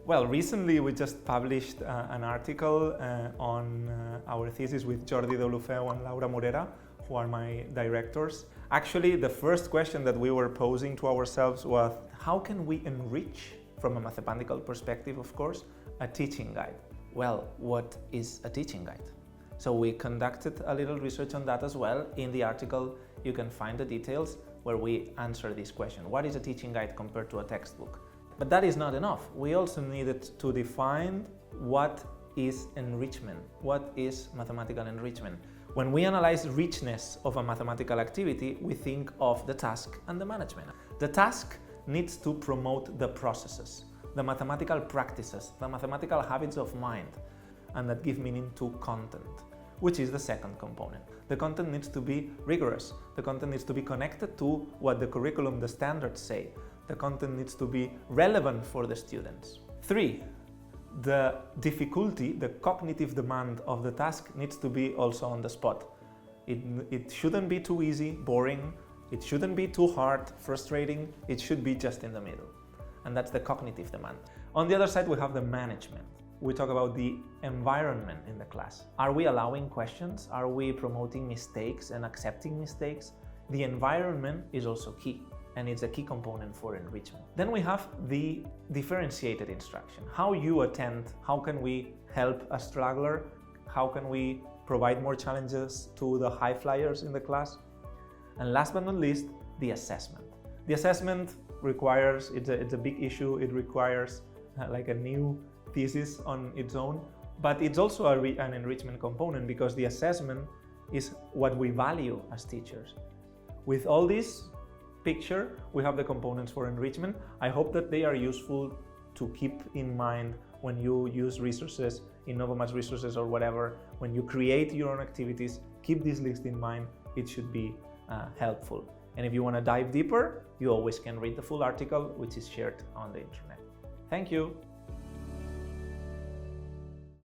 Well, recently we just published an article on our thesis with Jordi Deulofeu and Laura Morera, who are my directors. Actually, the first question that we were posing to ourselves was, how can we enrich, from a mathematical perspective of course, a teaching guide? Well, what is a teaching guide? So we conducted a little research on that as well. In the article you can find the details where we answer this question. What is a teaching guide compared to a textbook? But that is not enough. We also needed to define what is enrichment. What is mathematical enrichment? When we analyze richness of a mathematical activity, we think of the task and the management. The task needs to promote the processes, the mathematical practices, the mathematical habits of mind, and that give meaning to content, which is the second component. The content needs to be rigorous. The content needs to be connected to what the curriculum, the standards say. The content needs to be relevant for the students. 3. The difficulty, the cognitive demand of the task needs to be also on the spot. It shouldn't be too easy, boring. It shouldn't be too hard, frustrating. It should be just in the middle. And that's the cognitive demand. On the other side, we have the management. We talk about the environment in the class. Are we allowing questions? Are we promoting mistakes and accepting mistakes? The environment is also key, and it's a key component for enrichment. Then we have the differentiated instruction. How you attend, how can we help a struggler? How can we provide more challenges to the high flyers in the class? And last but not least, the assessment. The assessment requires, it's a big issue, it requires like a new thesis on its own, but it's also an enrichment component because the assessment is what we value as teachers. With all this picture, we have the components for enrichment. I hope that they are useful to keep in mind when you use resources, Innovamat's resources or whatever. When you create your own activities, keep this list in mind. It should be helpful. And if you want to dive deeper, you always can read the full article, which is shared on the internet. Thank you.